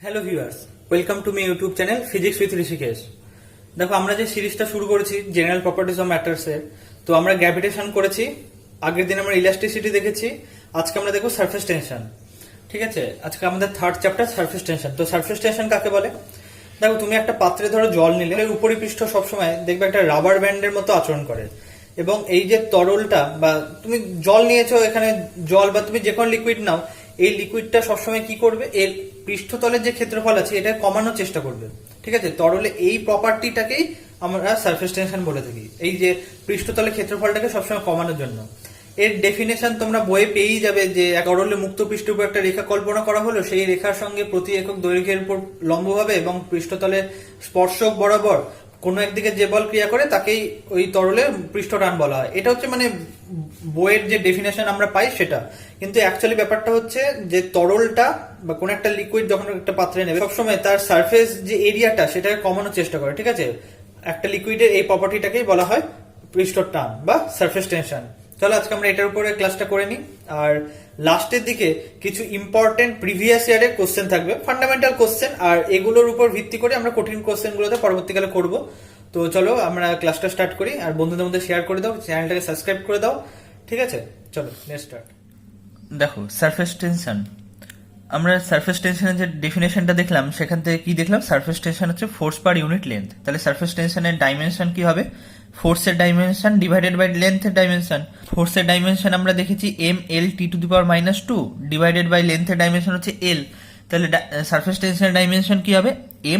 Hello viewers, welcome to my YouTube channel physics with Rishikesh. দেখো, আমরা যে সিরিজটা শুরু করেছি জেনারেল প্রপার্টিজ অফ ম্যাটার্স এর, তো আমরা গ্র্যাভিটেশন করেছি, আগের দিন আমরা ইলাস্টিসিটি দেখেছি, আজকে আমরা দেখো সারফেস টেনশন। ঠিক আছে, আজকে আমাদের থার্ড চ্যাপ্টার সারফেস টেনশন। তো সারফেস টেনশন কাকে বলে? দেখো, তুমি একটা পাত্রে ধরো জল নিলে, উপরিপৃষ্ঠ সবসময় দেখবে একটা রাবার ব্যান্ডের মতো আচরণ করে, এবং এই যে তরলটা বা তুমি জল নিয়েছো, এখানে জল বা তুমি যে কোনো লিকুইড নাও, এই লিকুইডটা সবসময় কি করবে, এর পৃষ্ঠতলের যে ক্ষেত্রফল আছে এটা কমানোর চেষ্টা করবে। ঠিক আছে, তরলে এই প্রপার্টিটাকেই আমরা সারফেস টেনশন বলে থাকি, এই যে পৃষ্ঠতলের ক্ষেত্রফলটাকে সবসময় কমানোর জন্য। এর ডেফিনেশন তোমরা বইয়ে পেয়েই যাবে, যে এক তরলে মুক্ত পৃষ্ঠের উপর একটা রেখা কল্পনা করা হলো, সেই রেখার সঙ্গে প্রতি একক দৈর্ঘ্যের উপর লম্বভাবে এবং পৃষ্ঠতলের স্পর্শক বরাবর কোনো একদিকে যে বল ক্রিয়া করে তাকেই ওই তরলের পৃষ্ঠটান বলা হয়। এটা হচ্ছে মানে বইয়ের যে ডেফিনেশন আমরা পাই সেটা, কিন্তু অ্যাকচুয়ালি ব্যাপারটা হচ্ছে যে তরলটা বা কোনো একটা লিকুইড যখন একটা পাত্রে নেবে, সবসময় তার সারফেস যে এরিয়াটা সেটাকে কমানোর চেষ্টা করে। ঠিক আছে, একটা লিকুইডের এই প্রপার্টিটাকেই বলা হয় পৃষ্ঠটান বা সারফেস টেনশন। চলো আজকে আমরা এটার উপরে ক্লাসটা করে নিই, আর লাস্টের দিকে কিছু ইম্পর্টেন্ট প্রিভিয়াস ইয়ারের কোশ্চেন থাকবে, ফান্ডামেন্টাল কোশ্চেন, আর এগুলোর উপর ভিত্তি করে আমরা কঠিন কোশ্চেন গুলোতে পরবর্তীকালে করব। তো চলো আমরা ক্লাসটা স্টার্ট করি, আর বন্ধুদের মধ্যে শেয়ার করে দাও, চ্যানেলটাকে সাবস্ক্রাইব করে দাও। ঠিক আছে, চলো নেক্সট স্টার্ট। দেখো, সারফেস টেনশন, আমরা সারফেস টেনশনের যে ডেফিনেশনটা দেখলাম সেখান থেকে কি দেখলাম, সারফেস টেনশন হচ্ছে ফোর্স পার ইউনিট লেন্থ। তাহলে সারফেস টেনশনের ডাইমেনশন কি হবে? ফোর্সের ডাইমেনশন ডিভাইডেড বাই লেন্থের ডাইমেনশন। ফোর্সের ডাইমেনশন আমরা দেখেছি m(L)T⁻⁻2 ডিভাইডেড বাই লেন্থের ডাইমেনশন হচ্ছে L। তাহলে সারফেস টেনশনের ডাইমেনশন কি হবে?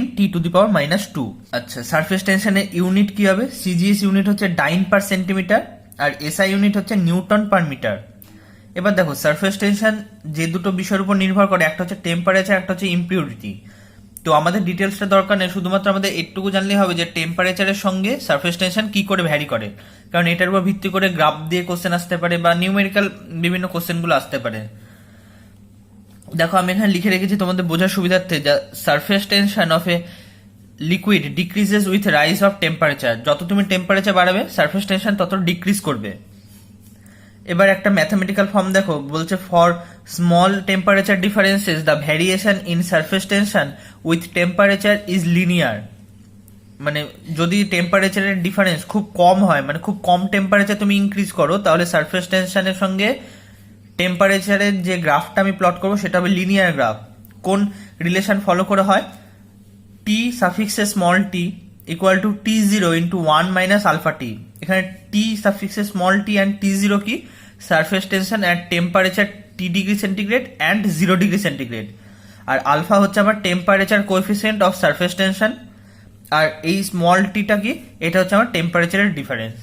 m(T⁻²). আচ্ছা, সারফেস টেনশনের ইউনিট কি হবে? সিজিএস ইউনিট হচ্ছে ডাইন পার সেন্টিমিটার, আর এসআই ইউনিট হচ্ছে নিউটন পার মিটার। এবার দেখো, সারফেস টেনশন যে দুটো বিষয়ের উপর নির্ভর করে, একটা হচ্ছে টেম্পারেচার, একটা হচ্ছে ইম্পিউরিটি। তো আমাদের ডিটেলসটা দরকার নেই, শুধুমাত্র আমাদের একটুকু জানলেই হবে যে টেম্পারেচারের সঙ্গে সারফেস টেনশন কি করে ভ্যারি করে, কারণ এটার উপর ভিত্তি করে গ্রাফ দিয়ে কোশ্চেন আসতে পারে বা নিউমেরিক্যাল বিভিন্ন কোশ্চেনগুলো আসতে পারে। দেখো, আমি এখানে লিখে রেখেছি তোমাদের বোঝার সুবিধার্থে, যা surface tension of a liquid decreases with rise of temperature. যত তুমি টেম্পারেচার বাড়াবে সারফেস টেনশন তত ডিক্রিজ করবে। এবার একটা ম্যাথামেটিক্যাল ফর্ম দেখো, বলছে for small temperature differences the variation in surface tension with temperature is linear. মানে যদি টেম্পারেচারের ডিফারেন্স খুব কম হয়, মানে খুব কম টেম্পারেচার তুমি ইনক্রিজ করো, তাহলে সারফেস টেনশনের সঙ্গে টেম্পারেচারের যে গ্রাফটা আমি প্লট করবো সেটা হবে লিনিয়ার গ্রাফ। কোন রিলেশন ফলো করে হয়? টি সাফিক্সে small T equal to T0 into 1 minus alpha T. এখানে টি সাফিক্সে স্মল টি অ্যান্ড T0 কি? Surface tension at temperature T°C and 0°C। আর আলফা হচ্ছে আমার temperature coefficient of surface tension, আর এই স্মল টিটা কি? এটা হচ্ছে আমার টেম্পারেচারের ডিফারেন্স।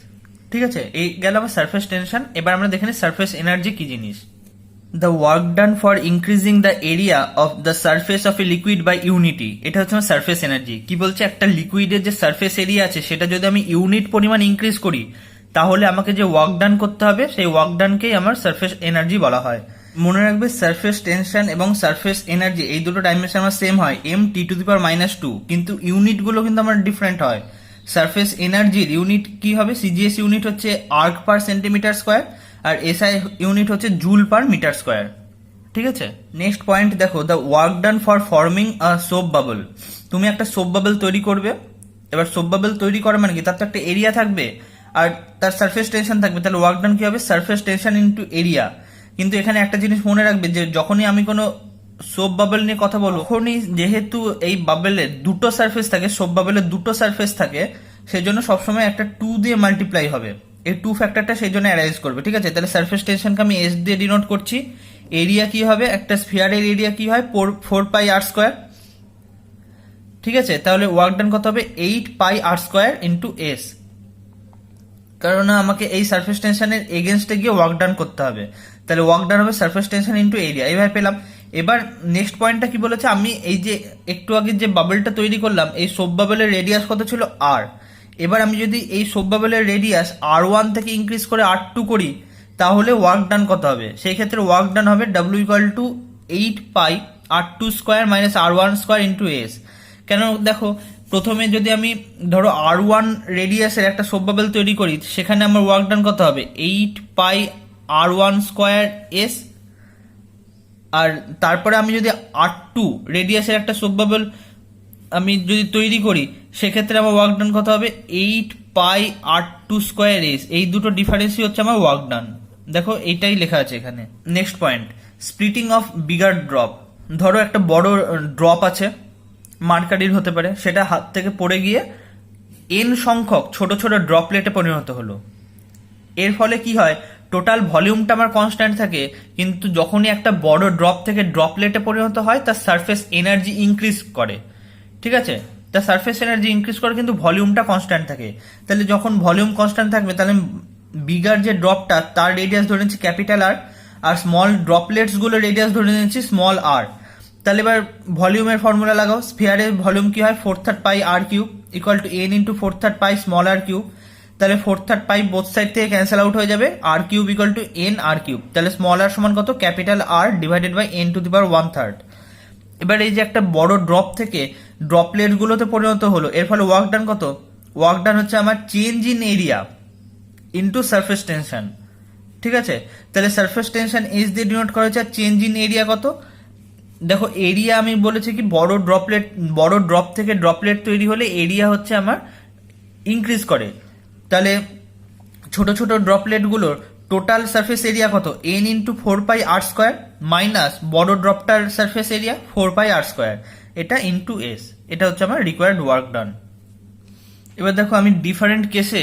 ঠিক আছে, এই গেল আমার সারফেস টেনশন। এবার আমরা দেখে নিই সারফেস এনার্জি কি জিনিস। The work done for increasing the area of the surface of a liquid by unity, এটা হচ্ছে আমার সারফেস এনার্জি। কি বলছে? একটা লিকুইডের যে সারফেস এরিয়া আছে সেটা যদি আমি ইউনিট পরিমাণ ইনক্রিজ করি, তাহলে আমাকে যে ওয়ার্ক ডান করতে হবে সেই ওয়ার্ক ডানকেই আমার সারফেস এনার্জি বলা হয়। মনে রাখবে, সারফেস টেনশন এবং সারফেস এনার্জি এই দুটো ডাইমেনশন আমার সেম হয়, m(T⁻²), কিন্তু ইউনিটগুলো কিন্তু আমার ডিফারেন্ট হয়। সারফেস এনার্জির ইউনিট কি হবে? সিজিএস ইউনিট হচ্ছে আর্ক পার সেন্টিমিটার স্কোয়ার, আর এসআই ইউনিট হচ্ছে জুল পার মিটার স্কোয়ার। ঠিক আছে, নেক্সট পয়েন্ট দেখো, the work done for forming a soap bubble. তুমি একটা সোপ বাবল তৈরি করবে। এবার সোপ বাবল তৈরি করা মানে কি? তার তো একটা এরিয়া থাকবে আর তার সারফেস টেনশন থাকবে, তাহলে ওয়ার্ক ডান কি হবে? Surface tension into area. কিন্তু এখানে একটা জিনিস মনে রাখবে, যে যখনই আমি কোনো সোপ বাবল নিয়ে কথা বলবো, তখনই যেহেতু এই বাবলের দুটো সারফেস থাকে, সোপ বাবলের দুটো সারফেস থাকে, সেই জন্য সবসময় একটা 2 দিয়ে মাল্টিপ্লাই হবে। এই 2 ফ্যাক্টরটা সেই জন্য অ্যারাইজ করবে। ঠিক আছে, তাহলে সারফেস টেনশনকে আমি এস দিয়ে ডিনোট করছি। এরিয়া কি হবে? একটা স্ফিয়ারের এরিয়া কি হয়? 4πr²। ঠিক আছে, তাহলে ওয়ার্ক ডান কত হবে? 8πr² ইন্টু এস, কারণ আমাকে এই সারফেস টেনশনের এগেনস্টে গিয়ে ওয়ার্ক ডান করতে হবে। তাহলে ওয়ার্ক ডান হবে সারফেস টেনশন ইন্টু এরিয়া। এইভাবে পেলাম। এবার নেক্সট পয়েন্টটা কি বলেছে? আমি এই যে একটু আগে যে বাবলটা তৈরি করলাম, এই সোপ বাবলের রেডিয়াস কত ছিল? r। এবার আমি যদি এই সোপ বাবলের রেডিয়াস r1 থেকে ইনক্রিজ করে r2 করি, তাহলে ওয়ার্ক ডান কত হবে? সেই ক্ষেত্রে ওয়ার্ক ডান হবে W equal to 8πr² minus r1² into S. কেন? দেখো, প্রথমে যদি আমি ধরো r1 রেডিয়াসের একটা সোপ বাবল তৈরি করি, সেখানে আমার ওয়ার্ক ডান কত হবে? 8πr1² s। আর তারপরে আমি যদি R2 রেডিয়াসের একটা সোপ বাবল আমি যদি তৈরি করি, সেক্ষেত্রে আমার ওয়ার্ক ডান কত হবে, 8πR2²S। এই দুটো ডিফারেন্সই হচ্ছে আমার ওয়ার্ক ডান। দেখো এইটাই লেখা আছে এখানে। Next point, splitting of bigger drop. ধরো একটা বড় ড্রপ আছে, মার্কারির হতে পারে, সেটা হাত থেকে পড়ে গিয়ে n সংখ্যক ছোট ছোট ড্রপলেটে পরিণত হলো। এর ফলে কি হয়, টোটাল ভলিউমটা আমার কনস্ট্যান্ট থাকে, কিন্তু যখনই একটা বড় ড্রপ থেকে ড্রপলেটে পরিণত হয় তার সারফেস এনার্জি ইনক্রিজ করে। ঠিক আছে, তার সারফেস এনার্জি ইনক্রিজ করে কিন্তু ভলিউমটা কনস্ট্যান্ট থাকে। তাহলে যখন ভলিউম কনস্ট্যান্ট থাকবে, তাহলে বিগার যে ড্রপটা তার রেডিয়াস ধরে নিচ্ছি ক্যাপিটাল আর, আর স্মল ড্রপলেটস গুলো রেডিয়াস ধরে নিচ্ছি স্মল আর। তাহলে এবার ভলিউমের ফর্মুলা লাগাও। স্ফিয়ারের ভলিউম কি হয়, 4/3πr³ equal to n into 4/3π small r cube. তাহলে 4/3π বোথ সাইড থেকে ক্যান্সেল আউট হয়ে যাবে, r³ equal to n r³। তাহলে স্মল আর সমান কত, capital R divided by n⁻⁻⁻⁻। এবার এই যে একটা বড় ড্রপ থেকে ড্রপলেট গুলোতে পরিণত হলো, এর ফলে ওয়ার্ক ডান কত, ওয়ার্ক ডান হচ্ছে আমার change in area into surface tension. ঠিক আছে, তাহলে সারফেস টেনশন এস দিয়ে ডিনোট করা হচ্ছে, আর চেঞ্জ ইন এরিয়া কত, দেখো এরিয়া আমি বলেছি কি বড় ড্রপ থেকে ড্রপলেট তৈরি হলে এরিয়া হচ্ছে আমার ইনক্রিজ করে। তাহলে ছোট ছোট ড্রপলেট গুলোর টোটাল সারফেস এরিয়া কত, n ইন্টু 4πr² মাইনাস বড় ড্রপটার সারফেস এরিয়া 4πr², এটা ইন্টু এস। এটা হচ্ছে আমার রিকোয়ার্ড ওয়ার্ক ডান। এবার দেখো আমি ডিফারেন্ট কেসে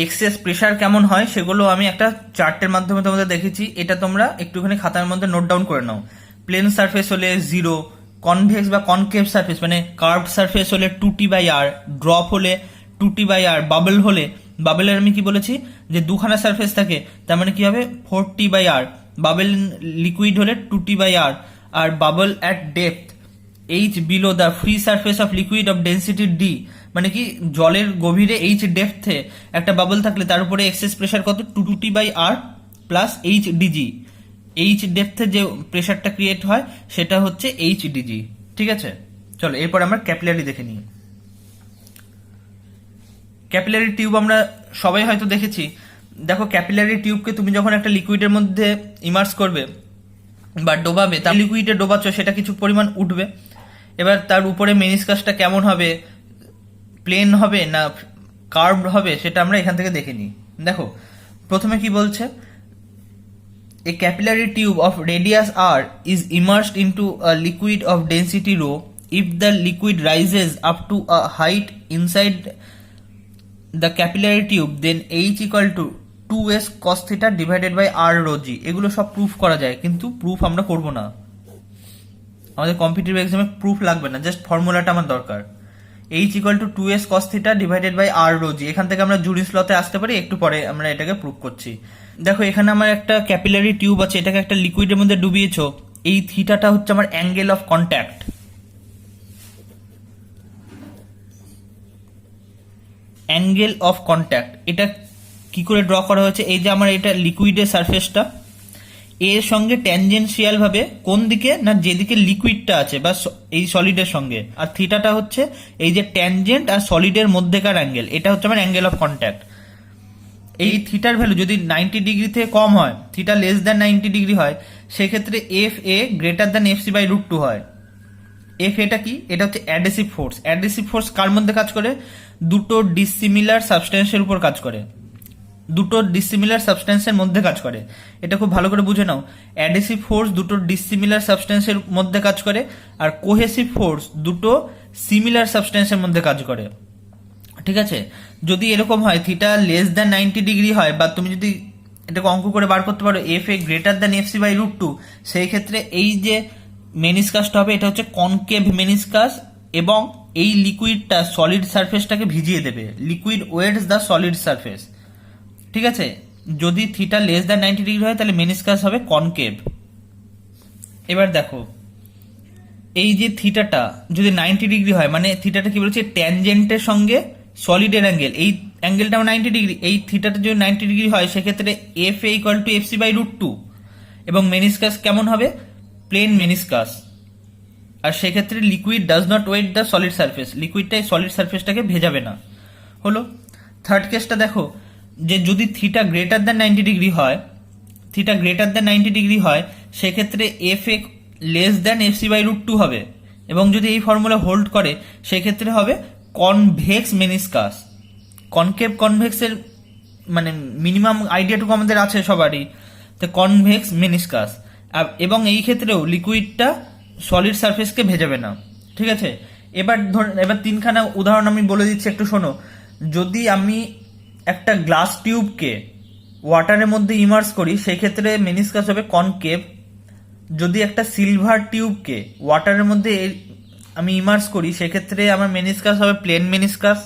এক্সেস প্রেসার কেমন হয় সেগুলো আমি একটা চার্টের মাধ্যমে তোমাদের দেখেছি, এটা তোমরা একটুখানি খাতার মধ্যে নোট ডাউন করে নাও। প্লেন সারফেস হলে 0, কনভেক্স বা কনকেভ সারফেস মানে কার্ভড সারফেস হলে 2t/r, ড্রপ হলে 2t/r, বাবল হলে, বাবলের আমি কি বলেছি যে দুখানা সারফেস থাকে, তার মানে কি হবে 4t/r, বাবল লিকুইড হলে 2t/r, আর bubble at depth h below the free surface of liquid of density d, মানে কি জলের গভীরে h ডেপথে একটা বাবল থাকলে তার উপরে এক্সেস প্রেসার কত, 2t/r প্লাস h/dg। h ডেপথে যে প্রেসারটা ক্রিয়েট হয় সেটা হচ্ছে h/dg। ঠিক আছে, চলো এরপর আমরা ক্যাপিলারি দেখে নিই। ক্যাপিলারি টিউব আমরা সবাই হয়তো দেখেছি। দেখো ক্যাপিলারি টিউবকে তুমি যখন একটা লিকুইডের মধ্যে ইমার্স করবে বা ডোবাবে, তার লিকুইডে ডোবাচ্ছ, সেটা কিছু পরিমাণ উঠবে। এবার তার উপরে মেনিসকাসটা কেমন হবে, প্লেন হবে না কার্ভড হবে, সেটা আমরা এখান থেকে দেখে নিই। দেখো প্রথমে কি বলছে, a capillary tube of radius r is immersed into a liquid of density rho if the liquid rises up to a height inside the capillary tube, then h equal to 2s cos theta divided by r rho g। এগুলো সব proof করা যায়, কিন্তু proof আমরা করব না, আমাদের competitive এক্সামে প্রুফ লাগবে না, জাস্ট ফর্মুলাটা আমার দরকার। h equal to 2s cos theta divided by r rho g। এখান থেকে আমরা জুরিস লতে আসতে পারি, একটু পরে আমরা এটাকে প্রুফ করছি। দেখো এখানে আমার একটা ক্যাপিলারি টিউব আছে, এটাকে একটা লিকুইডের মধ্যে ডুবিয়েছো, এই থিটাটা হচ্ছে আমার angle of contact. Angle of contact এটা কি করে ড্র করা হয়েছে, এই যে আমার এটা লিকুইডের সারফেসটা, এর সঙ্গে ট্যানজেনশিয়াল ভাবে কোন দিকে না, যেদিকে লিকুইডটা আছে বা এই সলিডের সঙ্গে, আর থিটাটা হচ্ছে এই যে ট্যানজেন্ট আর সলিডের মধ্যেকার অ্যাঙ্গেল, এটা হচ্ছে আমার অ্যাঙ্গেল অফ কন্ট্যাক্ট। এই থিটার ভ্যালু যদি 90 ডিগ্রি থেকে কম হয়, থিটা লেস দ্যান 90 ডিগ্রি হয়, সেক্ষেত্রে এফ এ গ্রেটার দ্যান fc/√2 হয়। এফ এটা কি, এটা হচ্ছে অ্যাডহেসিভ ফোর্স। অ্যাডহেসিভ ফোর্স কার মধ্যে কাজ করে, দুটো ডিসিমিলার সাবস্টেন্সের উপর কাজ করে, দুটো ডিসিমিলার সাবস্টেন্সের মধ্যে কাজ করে। এটা খুব ভালো করে বুঝে নাও, অ্যাডহেসিভ ফোর্স দুটো ডিসিমিলার সাবস্টেন্সের মধ্যে কাজ করে, আর কোহেসিভ ফোর্স দুটো সিমিলার সাবস্টেন্সের মধ্যে কাজ করে। ঠিক আছে, যদি এরকম হয় থিটা লেস দ্যান 90 ডিগ্রি হয়, বা তুমি যদি এটাকে অঙ্ক করে বার করতে পারো এফ এ গ্রেটার দ্যান fc/√2, সেই ক্ষেত্রে এই যে মেনিসকাসটা হবে এটা হচ্ছে কনকেভ মেনিসকাস, এবং এই লিকুইডটা সলিড সারফেসটাকে ভিজিয়ে দেবে। Liquid wets the solid surface. ঠিক আছে, যদি থিটা লেস দ্যান 90 ডিগ্রি হয় তাহলে মেনিসকাস হবে কনকেভ। এবার দেখো এই যে থিটাটা যদি 90 ডিগ্রি হয়, মানে থিটাটা কি বলছে, ট্যানজেন্টের সঙ্গে সলিডের অ্যাঙ্গেল, এই অ্যাঙ্গেলটা 90 ডিগ্রি, এই থিটাটা যদি 90 ডিগ্রি হয় সেক্ষেত্রে F A equal to fc/√2, এবং মেনিসকাস কেমন হবে, প্লেন মেনিসকাস। আর সেক্ষেত্রে liquid does not wet the solid surface, লিকুইডটা এই সলিড সারফেসটাকে ভেজাবে না। হলো থার্ড কেসটা। দেখো যে যদি থিটা গ্রেটার দ্যান 90 ডিগ্রি হয়, থিটা গ্রেটার দ্যান 90 ডিগ্রি হয়, সেক্ষেত্রে এফ এ লেস দ্যান FC/√2 হবে, এবং যদি এই ফর্মুলা হোল্ড করে সেক্ষেত্রে হবে কনভেক্স মেনিসকাস। কনকেভ কনভেক্সের মানে মিনিমাম আইডিয়াটুকু আমাদের আছে সবারই, তো কনভেক্স মেনিসকাস। এবং এই ক্ষেত্রেও লিকুইডটা সলিড সারফেসকে ভেজাবে না, ঠিক আছে। এবার তিনখানা উদাহরণ আমি বলে দিচ্ছি, একটু শোনো। যদি আমি একটা গ্লাস টিউবকে ওয়াটারের মধ্যে ইমার্স করি সেই ক্ষেত্রে মেনিসকাস হবে কনকেভ। যদি একটা সিলভার টিউবকে ওয়াটারের মধ্যে আমি ইমার্স করি সেক্ষেত্রে আমার মেনিসকাস হবে প্লেন মেনিসকাস।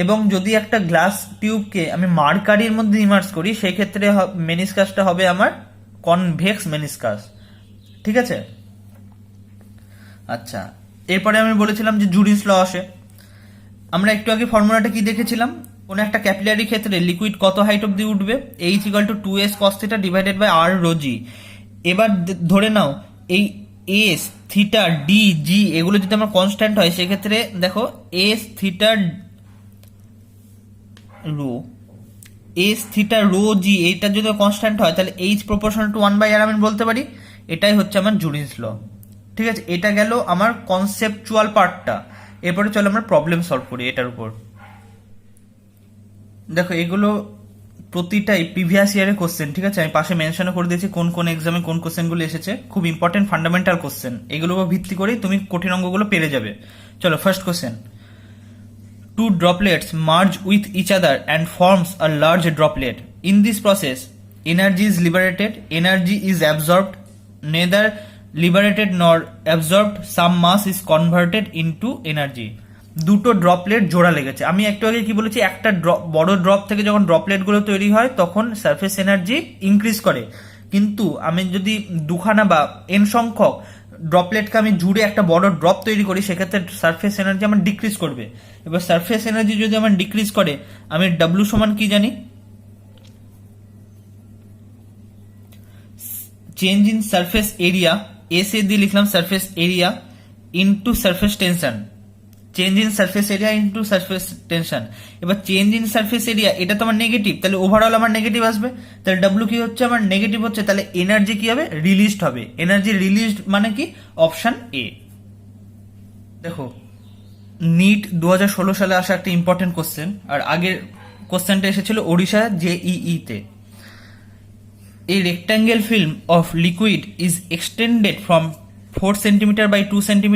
এবং যদি একটা গ্লাস টিউবকে আমি মার্কারির মধ্যে ইমার্স করি সেই ক্ষেত্রে মেনিসকাসটা হবে আমার কনভেক্স মেনিসকাস, ঠিক আছে। আচ্ছা, এরপরে আমি বলেছিলাম যে জুরিস ল আসে। আমরা একটু আগে ফর্মুলাটা কি দেখেছিলাম, কোন একটা ক্যাপিলারি ক্ষেত্রে লিকুইড কত হাইট অব্দি উঠবে, H=2s cos θ divided by r ρg। এবার ধরে নাও এই এস থিটা ডি জি এগুলো যদি আমার কনস্ট্যান্ট হয় সেক্ষেত্রে দেখো এস থিটা রো জি এইটা যদি কনস্ট্যান্ট হয় তাহলে H প্রপোর্শনাল টু 1/r আমি বলতে পারি। এটাই হচ্ছে আমার জুরিস ল, ঠিক আছে। এটা গেল আমার কনসেপচুয়াল পার্টটা। এরপরে চলো আমরা প্রবলেম সলভ করি এটার উপর। দেখো এগুলো প্রতিটাই প্রিভিয়াস ইয়ারের কোশ্চেন, ঠিক আছে। আমি পাশে মেনশন করে দিয়েছি কোন কোন এক্সামে কোন কোশ্চেনগুলো এসেছে, খুব ইম্পর্টেন্ট ফান্ডামেন্টাল কোশ্চেন। এগুলোর উপর ভিত্তি করেই তুমি কঠিন অঙ্কগুলো পেরে যাবে। চলো first question, two droplets merge with each other and forms a large droplet. In this process, energy is liberated, energy is absorbed, neither liberated nor absorbed, some mass is converted into energy. দুটো droplet জোড়া লেগেছে। আমি একটু আগে কি বলেছি, একটা বড় ড্রপ থেকে যখন ড্রপলেট গুলো তৈরি হয় তখন সারফেস এনার্জি ইনক্রিজ করে, কিন্তু আমি যদি দুখানা বা এন সংখ্যক ড্রপলেটকে আমি জুড়ে একটা বড় ড্রপ তৈরি করি সেক্ষেত্রে সারফেস এনার্জি আমার ডিক্রিজ করবে। এবার সারফেস এনার্জি যদি আমার ডিক্রিজ করে আমি ডাব্লিউ সমান কি জানি, change in surface area, S A দিয়ে লিখলাম surface area into surface tension. Change in surface area into surface tension. এবার চেঞ্জ ইন সারফেস এরিয়া এটা তো আমার নেগেটিভ, তাহলে ওভারঅল আমার নেগেটিভ আসবে। তাহলে ডাব্লিউ কি হচ্ছে আমার নেগেটিভ হচ্ছে, তাহলে এনার্জি কি হবে, রিলিজড হবে। এনার্জি রিলিজড মানে কি, অপশন এ। দেখো নিট 2016 সালে আসা একটা ইম্পর্টেন্ট কোশ্চেন, আর আগের কোশ্চেনটা এসেছিল ওড়িশা JEE তে। A rectangle film of liquid is extended from 4 cm by 2 cm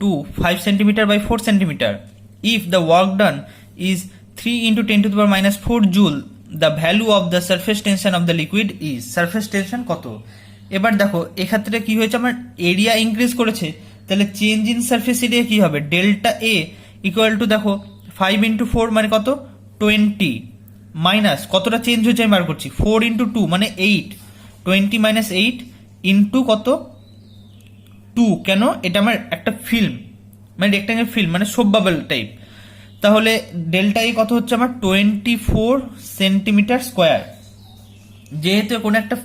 to 5 cm by 4 cm. If the work done is 3 into 10 to the power minus 4 joule, the value of the surface tension of the liquid is, surface tension কত। এবার দেখো এক্ষেত্রে কি হয়েছে, আমার area increase করেছে, তাহলে change in surface area কি হবে, ডেল্টা এ ইকুয়াল টু দেখো 5 into 4 মানে কত 20 মাইনাস কতটা চেঞ্জ হয়েছে আমি বার করছি 4 into 2 মানে 8, 20 মাইনাস 8 ইন্টু কত 2। কেন, এটা আমার একটা ফিল্ম মানে রেক্টাঙ্গেল ফিল্ম মানে সোপ বাবল টাইপ, তাহলে ডেল্টা ই কত হচ্ছে আমার 24 সেন্টিমিটার স্কোয়ার। যেহেতু কোনো একটা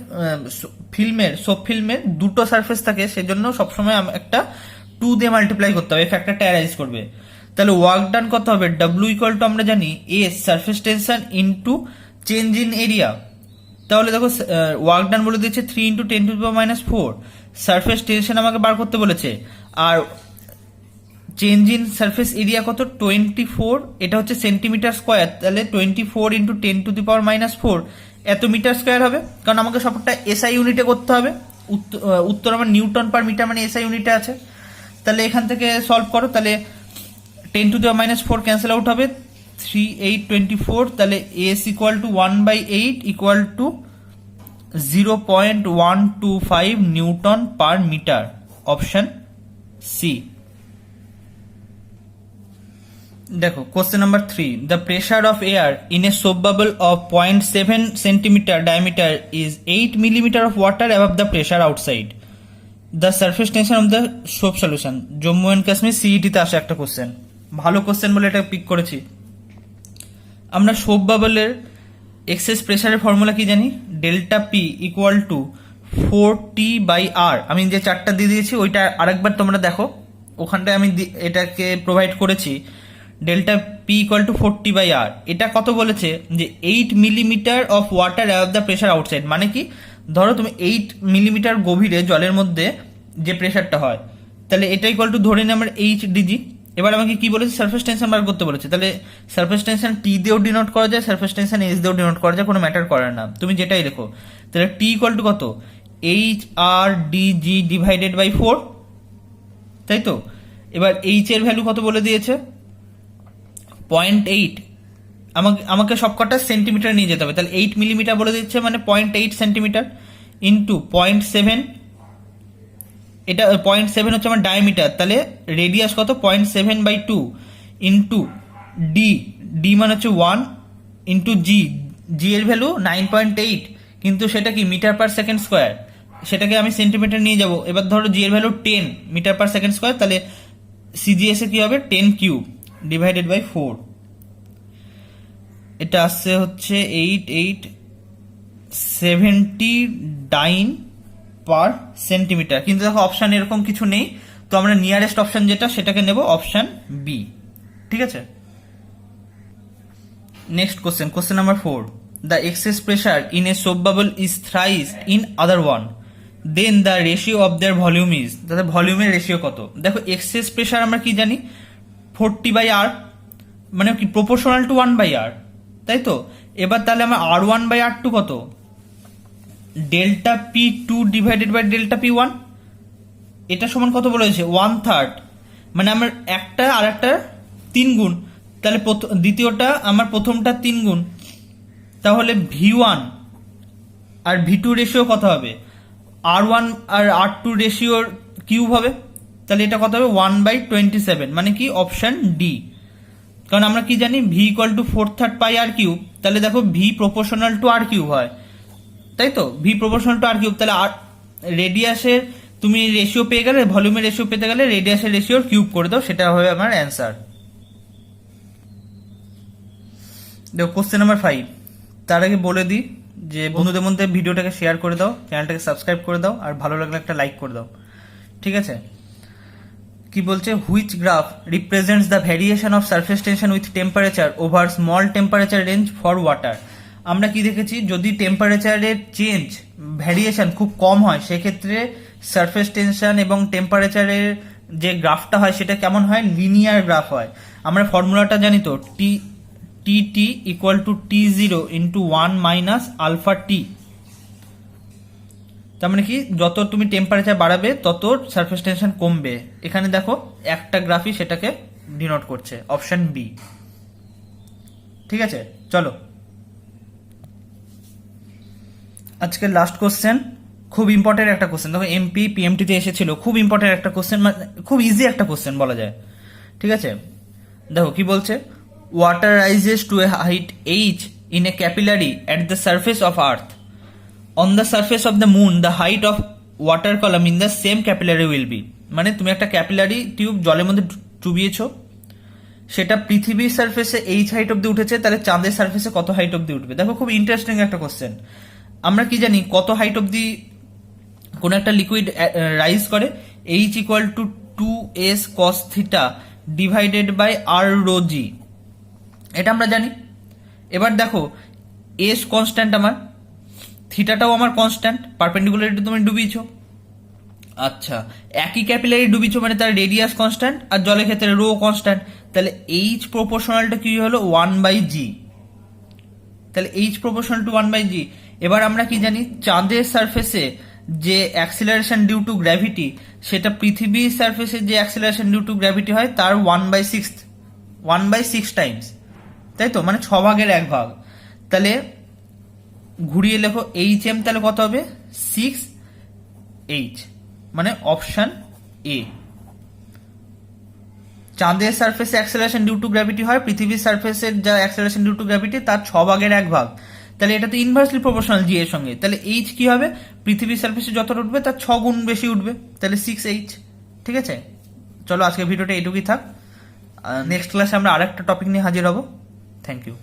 সোপ ফিল্মের দুটো সারফেস থাকে সেজন্য সবসময় একটা 2 দিয়ে মাল্টিপ্লাই করতে হবে, এই ফ্যাক্টরটা অ্যারাইজ করবে। তাহলে ওয়ার্ক ডান কত হবে, ডাব্লিউ ইকুয়াল টু আমরা জানি S surface tension into change in area. তাহলে দেখো ওয়ার্ক ডান বলে দিয়েছে 3 into 10 to the power minus 4, surface tension আমাকে বার করতে বলেছে, আর চেঞ্জ ইন সারফেস এরিয়া কত 24, এটা হচ্ছে সেন্টিমিটার স্কোয়ার, তাহলে 24 into 10 to the power minus 4 এত মিটার স্কোয়ার হবে, কারণ আমাকে সবটা এসআই ইউনিটে করতে হবে। উত্তর আমার নিউটন পার মিটার মানে এসআই ইউনিটে আছে। তাহলে এখান থেকে সলভ করো, তাহলে 10 to the power minus 4 cancel out হবে, 3 8 24, তাহলে S equal to 1/8 equal to 0.125 newton per metre, option C. দেখো question number 3, the pressure of air in a soap bubble of 0.7 centimetre diameter is 8 millimeter of water above the pressure outside. The surface tension of the soap solution. Jammu and Kashmir CET তে আসা একটা question, ভালো question বলে এটা pick করেছি। আমরা soap বাবলের access প্রেসারের formula কি জানি, delta P equal to 4T/R। আমি যে চারটা দিয়ে দিয়েছি ওইটা আরেকবার তোমরা দেখো, ওখানটায় আমি এটাকে প্রোভাইড করেছি। Delta P equal to 4T/R। এটা কত বলেছে যে 8 millimeter of water above the pressure outside, মানে কি, ধরো তুমি 8 millimeter গভীরে জলের মধ্যে যে প্রেশারটা হয়, তাহলে এটা ইকুয়াল টু ধরে নিই আমার এইচ ডিজি। এবার আমাকে কি বলেছে, সারফেস টেনশন বার করতে বলেছে। তাহলে সারফেস টেনশন টি দিয়েও ডিনোট করা যায়, সারফেস টেনশন এইচ দিয়েও ডিনোট করা যায়, কোনো ম্যাটার করে না, তুমি যেটাই লেখো। তাহলে টি ইকুয়াল টু কত, h r dg divided by 4, তাই তো। এবার এইচ এর ভ্যালু কত বলে দিয়েছে, 0.8, আমাকে সবকটা সেন্টিমিটার নিয়ে যেতে হবে, তাহলে 8 মিলিমিটার বলে দিচ্ছে, মানে 0.8 সেন্টিমিটার ইন্টু 0.7, এটা 0.7 হচ্ছে আমার ডায়ামিটার, তাহলে রেডিয়াস কত 0.7/2 ইন্টু ডি, ডি মানে হচ্ছে 1 ইন্টু জি, জি এর ভ্যালু 9.8, কিন্তু সেটা কি মিটার পার সেকেন্ড স্কোয়ার, সেটাকে আমি সেন্টিমিটার নিয়ে যাব। এবার ধরো জি এর value 10 metre per second square, তাহলে সিজিএস এ কি হবে 10 কিউব ডিভাইডেড বাই 4, এটা আসছে হচ্ছে 8879 পার সেন্টিমিটার। কিন্তু দেখো অপশন এরকম কিছু নেই, তো আমরা নিয়ারেস্ট অপশন যেটা সেটাকে নেব, অপশন বি, ঠিক আছে। Next question, question number 4, the excess pressure in a soap bubble is thrice in other one, then the ratio of their volume is, তাদের ভলিউমের রেশিও কত। দেখো এক্সেস প্রেশার আমরা কি জানি 40/R, মানে কি প্রপোর্শনাল টু 1/R, তাই তো। এবার তাহলে আমার R1/R2 কত, delta P2 divided by delta P1, এটা সমান কত বলেছে 1/3, মানে আমার একটা আর একটা 3 গুণ, তাহলে দ্বিতীয়টা আমার প্রথমটা 3 গুণ, তাহলে V1 আর V2 রেশিও কত হবে, R1 আর R2 রেশিওর কিউব হবে, তাহলে এটা কত হবে 1/27, মানে কি অপশন ডি। কারণ আমরা কি জানি V equal to 4/3 pi r cube, তাহলে দেখো V proportional to r cube হয়, তাই তো, V proportional to r cube, তাহলে রেডিয়াসের তুমি রেশিও পেয়ে গেলে, ভলিউমের রেশিও পেতে গেলে রেডিয়াসের রেশিওর কিউব করে দাও, সেটা হবে আমার অ্যান্সার। দেখো কোশ্চেন নাম্বার 5, তার আগে বলে দিই যে বন্ধুদের মধ্যে ভিডিওটাকে শেয়ার করে দাও, চ্যানেলটাকে সাবস্ক্রাইব করে দাও, আর ভালো লাগলে একটা লাইক করে দাও, ঠিক আছে। কি বলছে, which graph represents the variation of surface tension with temperature over small temperature range for water. আমরা কি দেখেছি, যদি টেম্পারেচারের চেঞ্জ ভ্যারিয়েশন খুব কম হয়, সেক্ষেত্রে সারফেস টেনশন এবং টেম্পারেচারের যে গ্রাফটা হয় সেটা কেমন হয়, লিনিয়ার গ্রাফ হয়। আমরা ফর্মুলাটা জানি তো, T equal to T0 into 1 minus alpha T, তার মানে কি যত তুমি টেম্পারেচার বাড়াবে তত সারফেস টেনশন কমবে। এখানে দেখো একটা গ্রাফই সেটাকে ডিনোট করছে, অপশন বি, ঠিক আছে। চলো আজকের লাস্ট কোশ্চেন, খুব ইম্পর্টেন্ট একটা কোশ্চেন, দেখো এমপি পিএমটি তে এসেছিল, খুব ইম্পর্টেন্ট একটা কোশ্চেন, খুব ইজি একটা কোশ্চেন বলা যায়, ঠিক আছে। দেখো কি বলছে, water rises to A height H in a capillary at the surface of earth, on the surface of the moon the height of water column in the same capillary will be, মানে তুমি একটা capillary tube জলের মধ্যে চুবিয়েছো, সেটা পৃথিবীর সারফেসে H height অব্দি উঠেছে, তাহলে চাঁদের সারফেসে কত হাইট অব্দি উঠবে। দেখো খুব ইন্টারেস্টিং একটা কোশ্চেন। আমরা কি জানি কত হাইট অব্দি কোন একটা লিকুইড রাইজ করে, H equal to 2s cos theta divided by R rho G, এটা আমরা জানি। এবার দেখো এস কনস্ট্যান্ট, আমার থিটাটাও আমার কনস্ট্যান্ট, পারপেন্ডিকুলারিটি তুমি ডুবিয়েছো, আচ্ছা একই ক্যাপিলারি ডুবিয়েছো মানে তার রেডিয়াস কনস্ট্যান্ট, আর জলের ক্ষেত্রে রো কনস্ট্যান্ট, তাহলে এইচ প্রপোর্শনালটা কি হলো 1/g, তাহলে এইচ প্রপোর্শনাল টু 1/g। এবার আমরা কি জানি, চাঁদের সারফেসে যে অ্যাক্সিলারেশন ডিউ টু গ্র্যাভিটি, সেটা পৃথিবীর সারফেসে যে অ্যাক্সিলারেশন ডিউ টু গ্র্যাভিটি হয় তার 1/6 টাইমস, তাই তো, মানে 1/6, তাহলে ঘুরিয়ে লেখো এইচ তাহলে কত হবে 6h, মানে অপশন এ। চাঁদের সারফেসে অ্যাক্সেলারেশন ডিউ টু গ্র্যাভিটি হয়, পৃথিবীর সারফেসের যা অ্যাক্সেলারেশন ডিউ টু গ্র্যাভিটি তার 6/1, তাহলে এটা তো ইনভার্সলি প্রপোর্শনাল জি এর সঙ্গে, তাহলে এইচ কি হবে, পৃথিবীর সারফেসে যতটা উঠবে তার 6 গুণ বেশি উঠবে, তাহলে 6h, ঠিক আছে। চলো আজকের ভিডিওটা এইটুকুই থাক, নেক্সট ক্লাসে আমরা আরেকটা টপিক নিয়ে হাজির হব। Thank you.